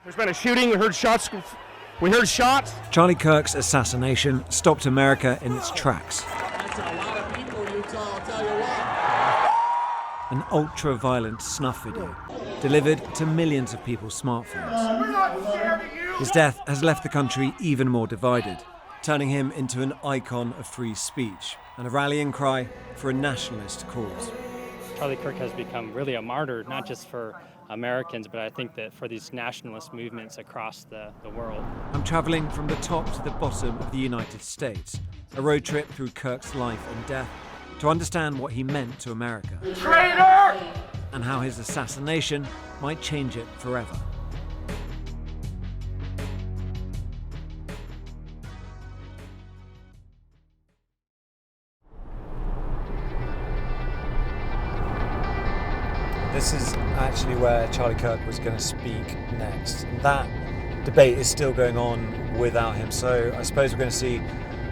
There's been a shooting, we heard shots. Charlie Kirk's assassination stopped America in its tracks. That's a lot of people, Utah, I'll tell you what. An ultra-violent snuff video delivered to millions of people's smartphones. His death has left the country even more divided, turning him into an icon of free speech and a rallying cry for a nationalist cause. Charlie Kirk has become really a martyr, not just for Americans, but I think that for these nationalist movements across the world. I'm travelling from the top to the bottom of the United States, a road trip through Kirk's life and death to understand what he meant to America. Traitor! And how his assassination might change it forever. This is actually where Charlie Kirk was going to speak next. That debate is still going on without him, so I suppose we're going to see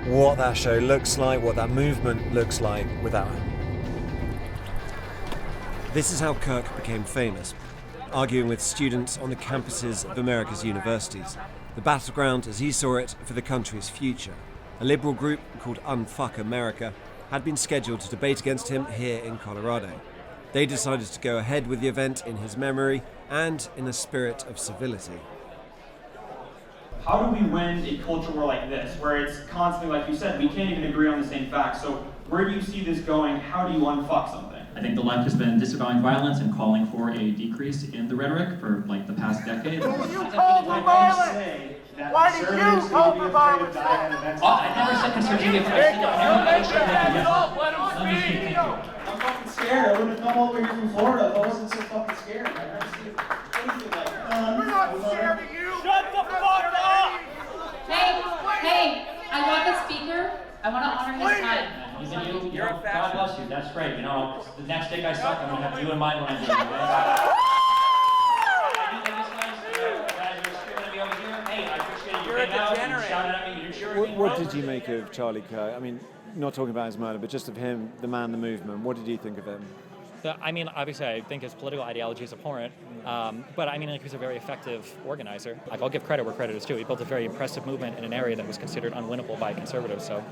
what that show looks like, what that movement looks like without him. This is how Kirk became famous, arguing with students on the campuses of America's universities, the battleground, as he saw it, for the country's future. A liberal group called Unfuck America had been scheduled to debate against him here in Colorado. They decided to go ahead with the event in his memory and in a spirit of civility. How do we win a culture war like this, where it's constantly, like you said, we can't even agree on the same facts? So where do you see this going? How do you unfuck something? I think the left has been disavowing violence and calling for a decrease in the rhetoric for like the past decade. You called for violence! Why did you call for violence? I never said conservative. I'm fucking scared. I wouldn't have come over here from Florida if I wasn't so fucking scared. I've never seen anything like that. We're not scared of you! Shut the fuck up! Hey, I want the speaker. I want to honor his time. You're a fascist. God bless you. That's great. You know, the next dick I suck, I'm gonna have you in mind when I do it. What did you make of Charlie Kirk? I mean, not talking about his murder, but just of him, the man, the movement. What did you think of him? I mean, obviously, I think his political ideology is abhorrent, but I mean, like, he's a very effective organizer. Like, I'll give credit where credit is due. He built a very impressive movement in an area that was considered unwinnable by conservatives. So,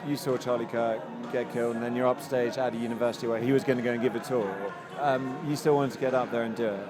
you saw Charlie Kirk get killed, and then you're upstage at a university where he was going to go and give a talk. You still wanted to get up there and do it.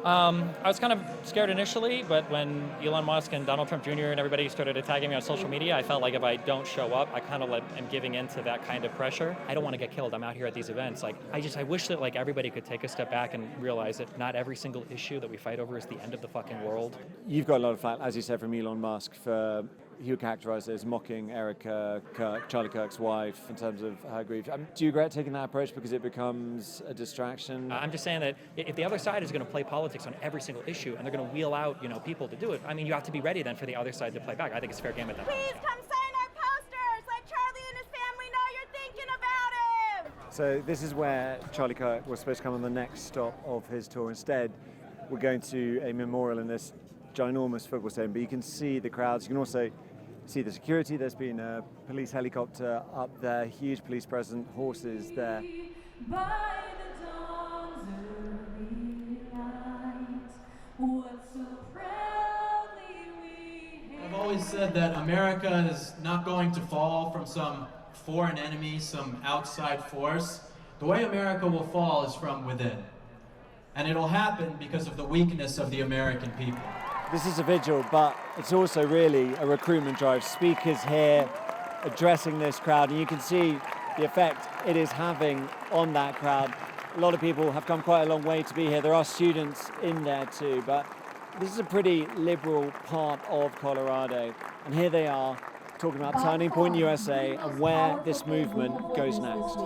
I was kind of scared initially, but when Elon Musk and Donald Trump Jr. and everybody started attacking me on social media, I felt like if I don't show up, I kind of am giving in to that kind of pressure. I don't want to get killed. I'm out here at these events. Like, I wish that like everybody could take a step back and realize that not every single issue that we fight over is the end of the fucking world. You've got a lot of flack, as you said, from Elon Musk for he would characterise it as mocking Erica Kirk, Charlie Kirk's wife, in terms of her grief. Do you regret taking that approach because it becomes a distraction? I'm just saying that if the other side is going to play politics on every single issue and they're going to wheel out, people to do it, I mean, you have to be ready then for the other side to play back. I think it's fair game at that. Please come sign our posters. Let Charlie and his family know you're thinking about him. So this is where Charlie Kirk was supposed to come on the next stop of his tour. Instead, we're going to a memorial in this ginormous football stadium, but you can see the crowds. You can also see the security. There's been a police helicopter up there, huge police presence, horses there. I've always said that America is not going to fall from some foreign enemy, some outside force. The way America will fall is from within. And it'll happen because of the weakness of the American people. This is a vigil, but it's also really a recruitment drive. Speakers here addressing this crowd, and you can see the effect it is having on that crowd. A lot of people have come quite a long way to be here. There are students in there too, but this is a pretty liberal part of Colorado. And here they are talking about Turning Point USA and where this movement goes next.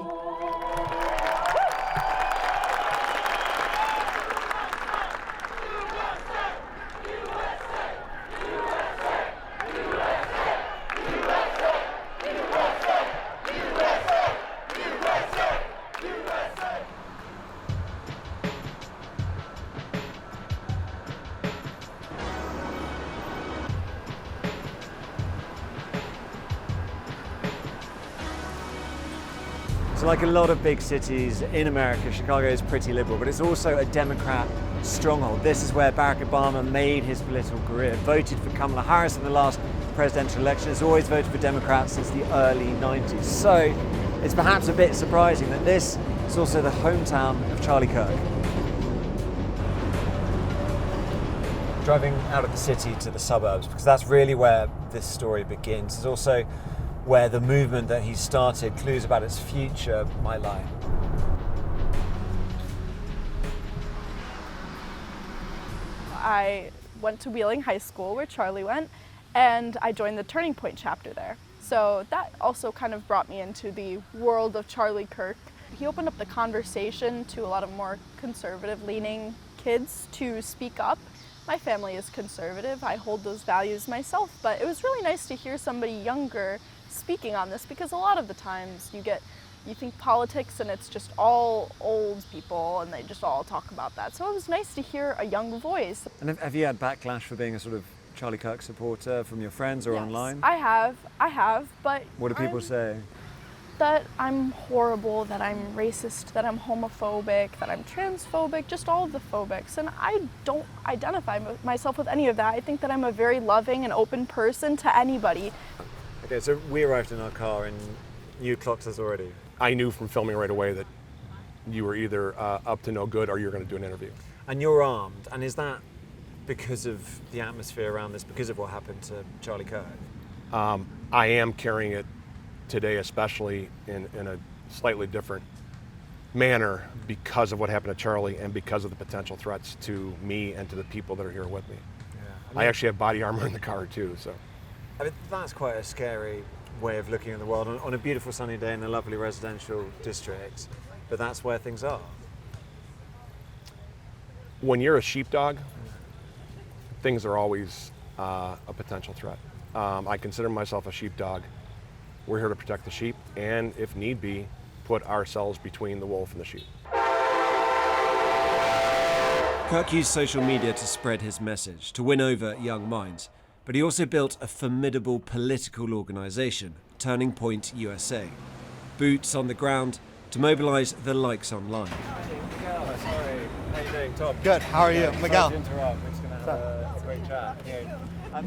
So like a lot of big cities in America, Chicago is pretty liberal, but it's also a Democrat stronghold. This is where Barack Obama made his political career, voted for Kamala Harris in the last presidential election, has always voted for Democrats since the early 90s. So it's perhaps a bit surprising that this is also the hometown of Charlie Kirk. Driving out of the city to the suburbs, because that's really where this story begins. It's also where the movement that he started, clues about its future, might lie. I went to Wheeling High School, where Charlie went, and I joined the Turning Point chapter there. So that also kind of brought me into the world of Charlie Kirk. He opened up the conversation to a lot of more conservative-leaning kids to speak up. My family is conservative, I hold those values myself, but it was really nice to hear somebody younger speaking on this, because a lot of the times you think politics and it's just all old people and they just all talk about that. So it was nice to hear a young voice. And have you had backlash for being a sort of Charlie Kirk supporter from your friends or Yes, online? I have, but What do people say? that I'm horrible, that I'm racist, that I'm homophobic, that I'm transphobic, just all of the phobics. And I don't identify myself with any of that. I think that I'm a very loving and open person to anybody. Okay, so we arrived in our car and you clocked us already. I knew from filming right away that you were either up to no good or you're going to do an interview. And you're armed, and is that because of the atmosphere around this, because of what happened to Charlie Kirk? I am carrying it today, especially in a slightly different manner because of what happened to Charlie and because of the potential threats to me and to the people that are here with me. Yeah. I actually have body armor in the car too, so. I mean, that's quite a scary way of looking at the world on a beautiful sunny day in a lovely residential district, but that's where things are. When you're a sheepdog, things are always a potential threat. I consider myself a sheepdog. We're here to protect the sheep and, if need be, put ourselves between the wolf and the sheep. Kirk used social media to spread his message, to win over young minds, but he also built a formidable political organisation, Turning Point USA. Boots on the ground to mobilise the likes online. Miguel, sorry. How are you doing, Tom? Good, how are you? Miguel. Sorry to interrupt. We're just going to have a great chat.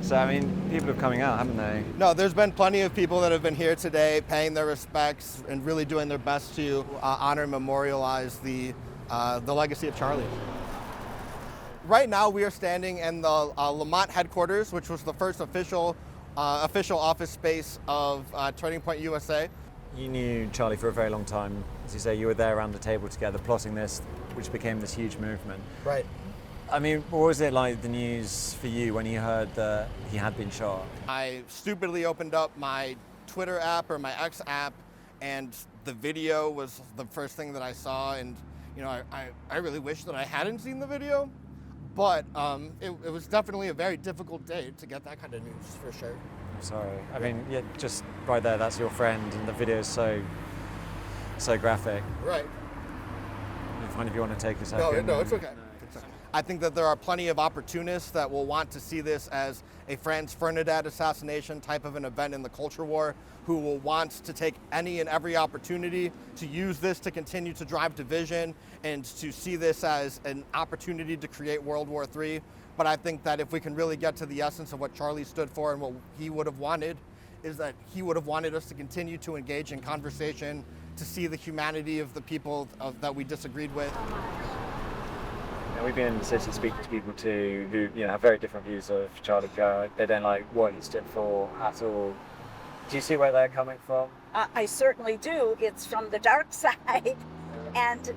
So, I mean, people are coming out, haven't they? No, there's been plenty of people that have been here today paying their respects and really doing their best to honor and memorialize the legacy of Charlie. Right now we are standing in the Lamont headquarters, which was the first official office space of Turning Point USA. You knew Charlie for a very long time. As you say, you were there around the table together plotting this, which became this huge movement. Right. I mean, what was it like, the news for you, when you heard that he had been shot? I stupidly opened up my Twitter app or my X app, and the video was the first thing that I saw. And you know, I really wish that I hadn't seen the video, but it was definitely a very difficult day to get that kind of news, for sure. I'm sorry. I mean, yeah, just right there, that's your friend, and the video is so graphic. Right. Fine if you want to take a second. No, it's okay. I think that there are plenty of opportunists that will want to see this as a Franz Ferdinand assassination type of an event in the culture war, who will want to take any and every opportunity to use this to continue to drive division and to see this as an opportunity to create World War III. But I think that if we can really get to the essence of what Charlie stood for and what he would have wanted, is that he would have wanted us to continue to engage in conversation, to see the humanity of the people that we disagreed with. We've been in the city speaking to people too who have very different views of Charlie Kirk. They don't like what he stood for at all. Do you see where they're coming from? I certainly do. It's from the dark side. And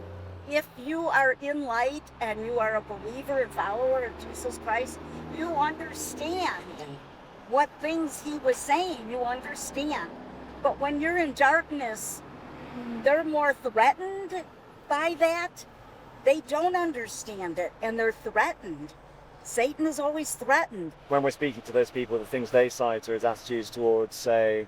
if you are in light and you are a believer and follower of Jesus Christ, you understand what things he was saying. You understand. But when you're in darkness, they're more threatened by that. They don't understand it, and they're threatened. Satan is always threatened. When we're speaking to those people, the things they cite are his attitudes towards, say,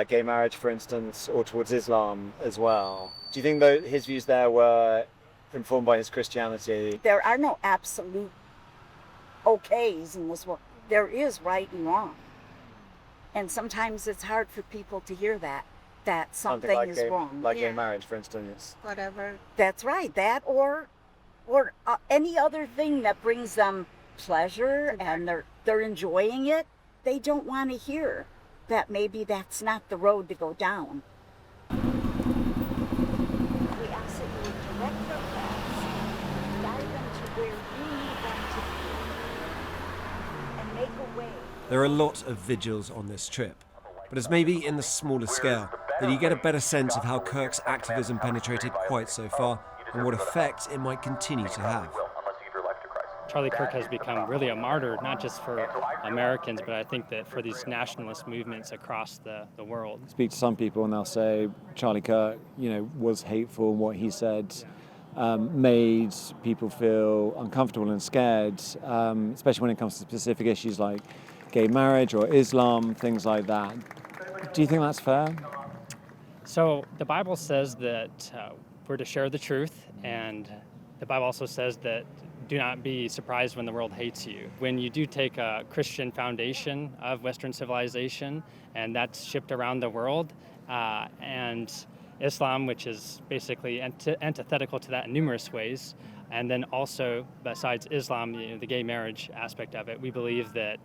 gay marriage, for instance, or towards Islam as well. Do you think that his views there were informed by his Christianity? There are no absolute okays in this world. There is right and wrong. And sometimes it's hard for people to hear that something like is wrong. Like gay marriage, for instance. Whatever. That's right. That or or any other thing that brings them pleasure and they're enjoying it, they don't want to hear that maybe that's not the road to go down. We ask that you direct their paths, guide them to where you need them to be, and make a way. There are a lot of vigils on this trip, but it's maybe in the smaller scale that you get a better sense of how Kirk's activism penetrated quite so far and what effect it might continue to have. Charlie Kirk has become really a martyr, not just for Americans, but I think that for these nationalist movements across the world. Speak to some people and they'll say Charlie Kirk, was hateful, and what he said made people feel uncomfortable and scared, especially when it comes to specific issues like gay marriage or Islam, things like that. Do you think that's fair? So the Bible says that we're to share the truth, and the Bible also says that do not be surprised when the world hates you. When you do take a Christian foundation of Western civilization, and that's shipped around the world, and Islam, which is basically antithetical to that in numerous ways, and then also, besides Islam, the gay marriage aspect of it, we believe that,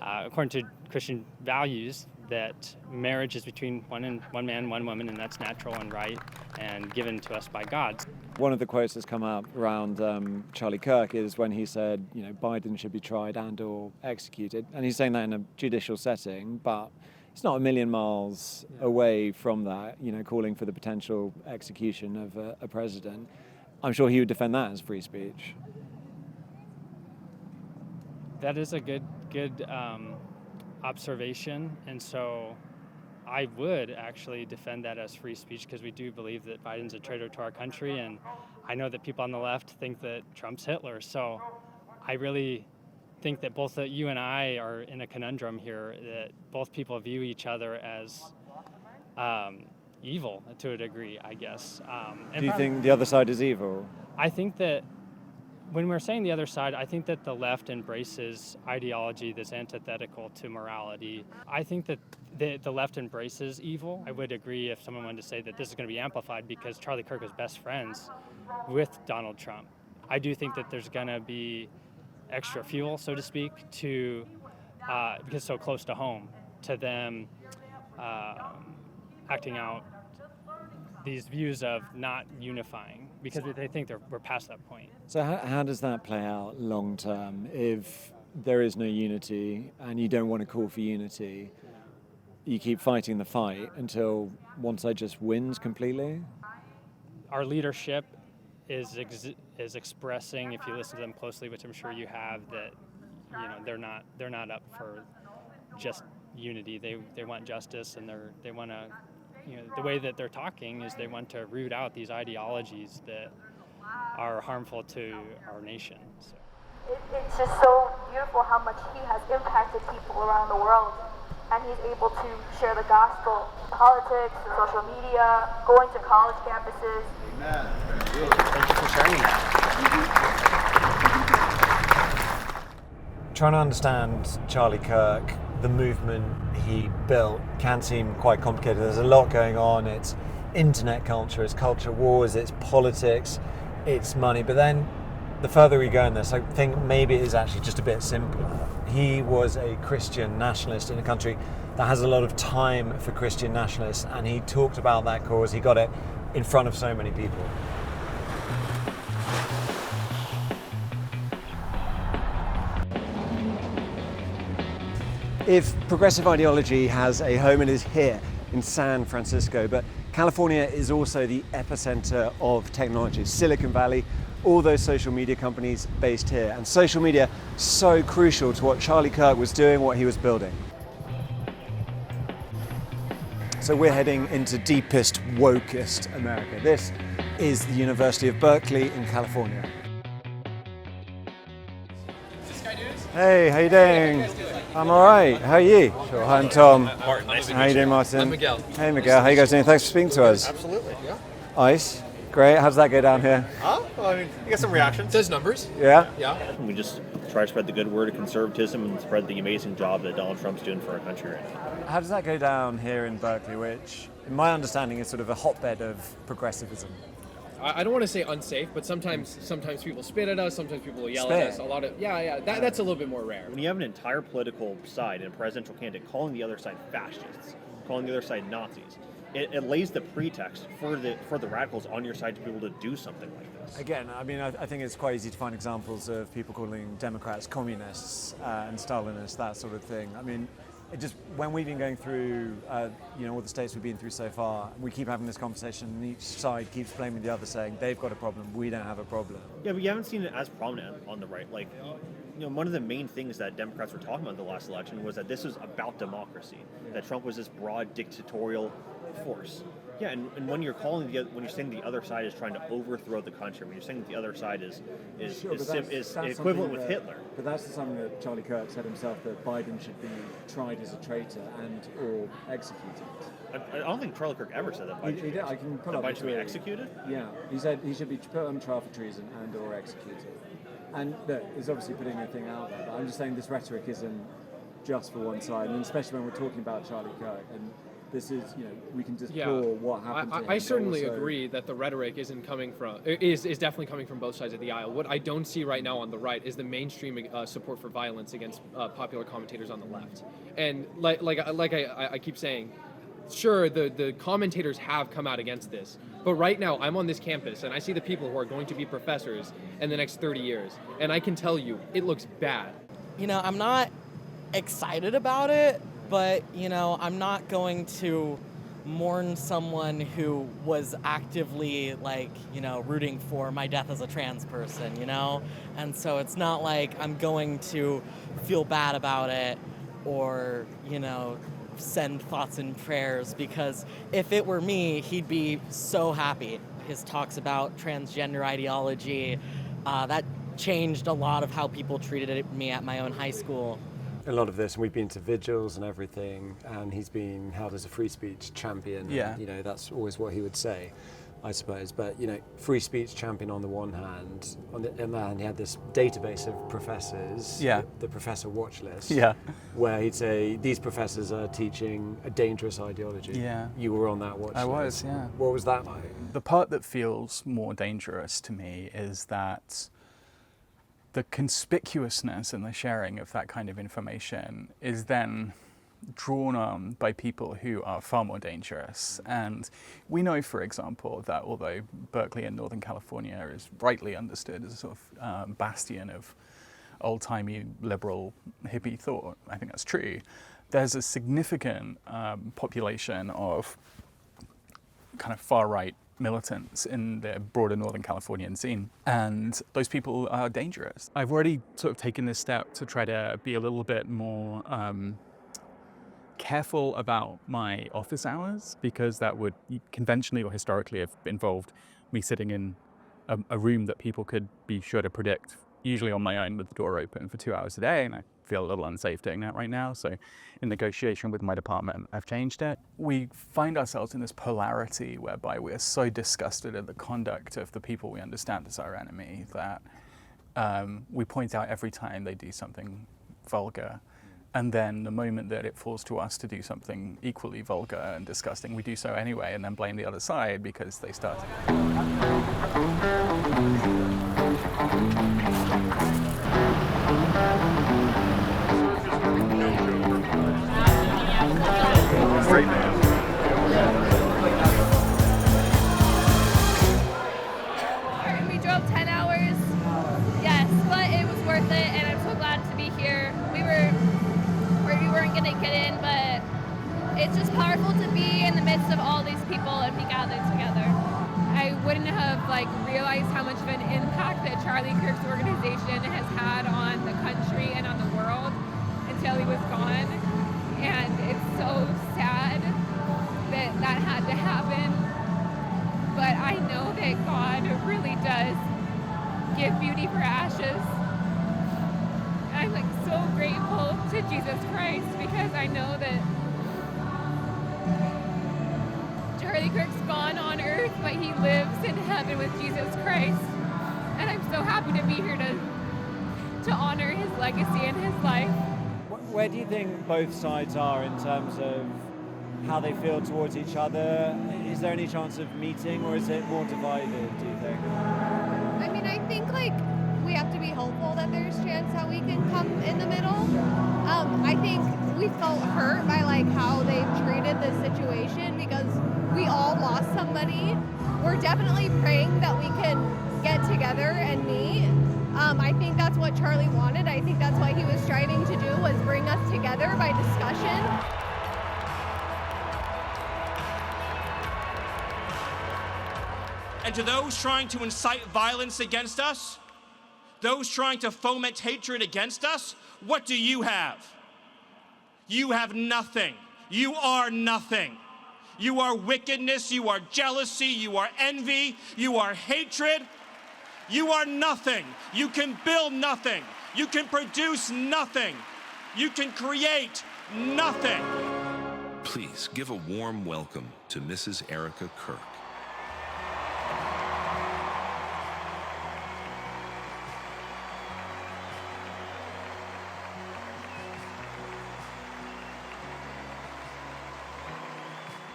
according to Christian values, that marriage is between one man, one woman, and that's natural and right and given to us by God. One of the quotes that's come up around Charlie Kirk is when he said, Biden should be tried and or executed. And he's saying that in a judicial setting, but it's not a million miles away from that, calling for the potential execution of a president. I'm sure he would defend that as free speech. That is a good observation, and so I would actually defend that as free speech because we do believe that Biden's a traitor to our country, and I know that people on the left think that Trump's Hitler, so I really think that both you and I are in a conundrum here, that both people view each other as evil to a degree, I guess. Do you think the other side is evil? I think that when we're saying the other side, I think that the left embraces ideology that's antithetical to morality. I think that the left embraces evil. I would agree if someone wanted to say that this is going to be amplified because Charlie Kirk was best friends with Donald Trump. I do think that there's going to be extra fuel, so to speak, to because it's so close to home, to them acting out these views of not unifying because they think we're past that point. So how does that play out long term? If there is no unity and you don't want to call for unity, you keep fighting the fight until one side just wins completely? Our leadership is expressing, if you listen to them closely, which I'm sure you have, that they're not up for just unity. They want justice, and they want to. The way that they're talking is they want to root out these ideologies that are harmful to our nation. So. It's just so beautiful how much he has impacted people around the world, and he's able to share the gospel, politics, social media, going to college campuses. Amen. Thank you for sharing that. Trying to understand Charlie Kirk, the movement he built, can seem quite complicated. There's a lot going on. It's internet culture, it's culture wars, it's politics, it's money. But then the further we go in this, I think maybe it is actually just a bit simpler. He was a Christian nationalist in a country that has a lot of time for Christian nationalists, and he talked about that cause. He got it in front of so many people. If progressive ideology has a home, it is here in San Francisco, but California is also the epicenter of technology. Silicon Valley, all those social media companies based here, and social media so crucial to what Charlie Kirk was doing, what he was building. So we're heading into deepest, wokest America. This is the University of Berkeley in California. Hey, how you doing? I'm all right. How are you? Sure. Hi, I'm Tom. Martin, nice to meet you. How you doing, Martin? I'm Miguel. Hey, Miguel. How you guys doing? Thanks for speaking to us. Absolutely, yeah. Ice. Great. How does that go down here? Well, I mean, you get some reactions. It says numbers. Yeah? Yeah. We just try to spread the good word of conservatism and spread the amazing job that Donald Trump's doing for our country right now. How does that go down here in Berkeley, which, in my understanding, is sort of a hotbed of progressivism? I don't want to say unsafe, but sometimes people spit at us, sometimes people will yell at us. A lot of that's a little bit more rare. When you have an entire political side and a presidential candidate calling the other side fascists, calling the other side Nazis, it lays the pretext for the radicals on your side to be able to do something like this. Again, I mean, I think it's quite easy to find examples of people calling Democrats communists and Stalinists, that sort of thing. I mean, it just, when we've been going through, all the states we've been through so far, we keep having this conversation and each side keeps blaming the other, saying they've got a problem, we don't have a problem. Yeah, but you haven't seen it as prominent on the right. Like, one of the main things that Democrats were talking about in the last election was that this was about democracy, that Trump was this broad dictatorial force. Yeah, and when you're when you're saying the other side is trying to overthrow the country, when you're saying that the other side is equivalent with Hitler. But that's something that Charlie Kirk said himself, that Biden should be tried as a traitor and or executed. I don't think Charlie Kirk ever said that Biden He did. I can pull up Biden should be executed? Yeah, he said he should be put on trial for treason and or executed. And look, he's obviously putting a thing out there, but I'm just saying this rhetoric isn't just for one side, and especially when we're talking about Charlie Kirk. And this is, we can deplore what happened to him. I certainly agree that the rhetoric is definitely coming from both sides of the aisle. What I don't see right now on the right is the mainstream support for violence against popular commentators on the left. And like I keep saying, sure, the commentators have come out against this, but right now I'm on this campus and I see the people who are going to be professors in the next 30 years, and I can tell you, it looks bad. I'm not excited about it, but, I'm not going to mourn someone who was actively, rooting for my death as a trans person, And so it's not like I'm going to feel bad about it or, send thoughts and prayers, because if it were me, he'd be so happy. His talks about transgender ideology, that changed a lot of how people treated me at my own high school. A lot of this, and we've been to vigils and everything, and he's been held as a free speech champion. Yeah. And, that's always what he would say, I suppose. But, free speech champion on the one hand, on the other hand, he had this database of professors, the professor watch list, where he'd say, these professors are teaching a dangerous ideology. Yeah. You were on that watch list. I was, yeah. What was that like? The part that feels more dangerous to me is that the conspicuousness and the sharing of that kind of information is then drawn on by people who are far more dangerous. And we know, for example, that although Berkeley in Northern California is rightly understood as a sort of bastion of old-timey liberal hippie thought, I think that's true, there's a significant population of kind of far-right militants in the broader Northern Californian scene, and those people are dangerous. I've already sort of taken this step to try to be a little bit more careful about my office hours, because that would conventionally or historically have involved me sitting in a room that people could be sure to predict, usually on my own with the door open for 2 hours a day, and I feel a little unsafe doing that right now. So in negotiation with my department, I've changed it. We find ourselves in this polarity whereby we're so disgusted at the conduct of the people we understand as our enemy that we point out every time they do something vulgar. And then the moment that it falls to us to do something equally vulgar and disgusting, we do so anyway and then blame the other side because they started. Great man. We drove 10 hours, yes, but it was worth it, and I'm so glad to be here. We weren't gonna get in, but it's just powerful to be in the midst of all these people and be gathered together. I wouldn't have realized how much of an impact that Charlie Kirk's organization has had on the country and on the world until he was gone. And it's so sad that that had to happen. But I know that God really does give beauty for ashes. I'm so grateful to Jesus Christ, because I know that Charlie Kirk's gone on earth, but he lives in heaven with Jesus Christ. And I'm so happy to be here to honor his legacy and his life. Where do you think both sides are in terms of how they feel towards each other? Is there any chance of meeting, or is it more divided, do you think? I mean, I think like we have to be hopeful that there's a chance that we can come in the middle. I think we felt hurt by like how they treated the situation because we all lost somebody. We're definitely praying that we can get together and meet. I think that's what Charlie wanted. I think that's what he was striving to do, was bring us together by discussion. And to those trying to incite violence against us, those trying to foment hatred against us, what do you have? You have nothing. You are nothing. You are wickedness, you are jealousy, you are envy, you are hatred. You are nothing. You can build nothing. You can produce nothing. You can create nothing. Please give a warm welcome to Mrs. Erica Kirk.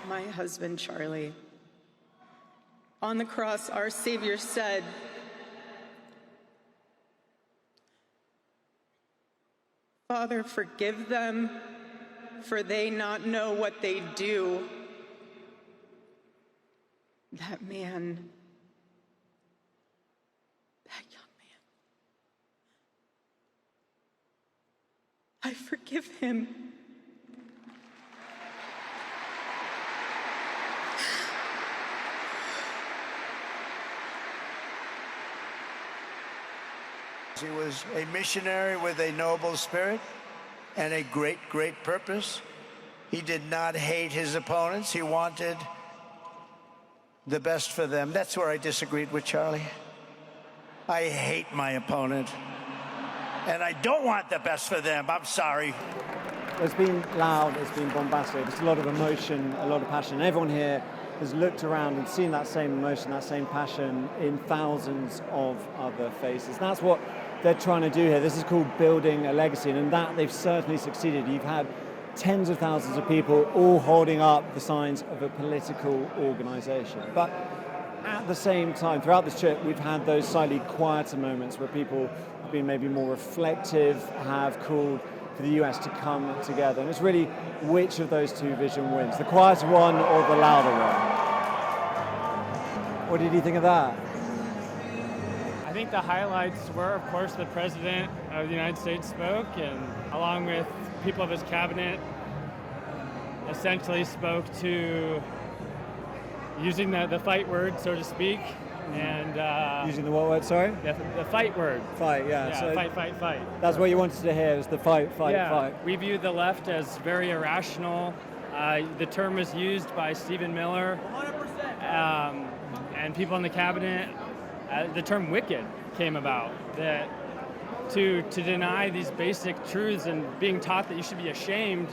My husband, Charlie. On the cross, our Savior said, "Father, forgive them, for they not know what they do." That man, that young man, I forgive him. He was a missionary with a noble spirit and a great, great purpose. He did not hate his opponents. He wanted the best for them. That's where I disagreed with Charlie. I hate my opponent, and I don't want the best for them. I'm sorry. It's been loud, it's been bombastic, there's a lot of emotion, a lot of passion. And everyone here has looked around and seen that same emotion, that same passion in thousands of other faces. That's what they're trying to do here. This is called building a legacy, and in that they've certainly succeeded. You've had tens of thousands of people all holding up the signs of a political organisation. But at the same time, throughout this trip, we've had those slightly quieter moments where people have been maybe more reflective, have called for the US to come together. And it's really which of those two vision wins, the quieter one or the louder one? What did you think of that? I think the highlights were, of course, the President of the United States spoke, and along with people of his cabinet, essentially spoke to using the fight word, so to speak, and using the what word? Sorry. The fight word. Fight. Yeah. Yeah. So Fight. That's what you wanted to hear, is the fight. Yeah. We view the left as very irrational. The term was used by Stephen Miller 100%. And people in the cabinet. The term wicked came about, that to deny these basic truths and being taught that you should be ashamed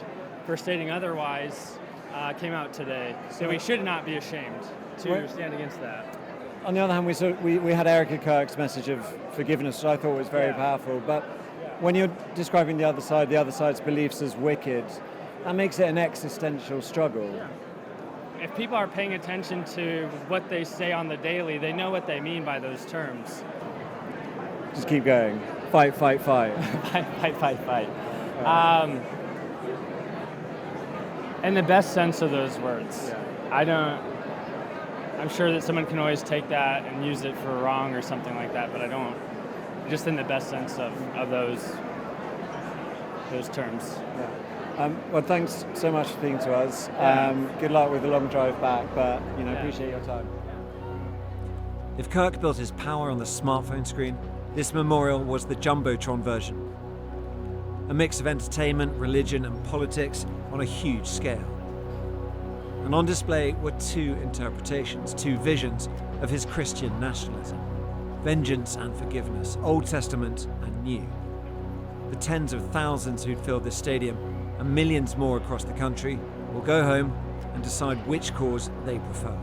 for stating otherwise came out today. So we should not be ashamed to stand against that. On the other hand, we had Erica Kirk's message of forgiveness, which I thought was very powerful. But when you're describing the other side's beliefs as wicked, that makes it an existential struggle. Yeah. If people are paying attention to what they say on the daily, they know what they mean by those terms. Just keep going. Fight. Fight. In the best sense of those words. I'm sure that someone can always take that and use it for wrong or something like that, but I don't. Just in the best sense of those terms. Yeah. Well, thanks so much for speaking to us. Good luck with the long drive back, but appreciate your time. If Kirk built his power on the smartphone screen, this memorial was the Jumbotron version. A mix of entertainment, religion, and politics on a huge scale. And on display were two interpretations, two visions of his Christian nationalism: vengeance and forgiveness, Old Testament and New. The tens of thousands who'd filled this stadium, and millions more across the country, will go home and decide which cause they prefer.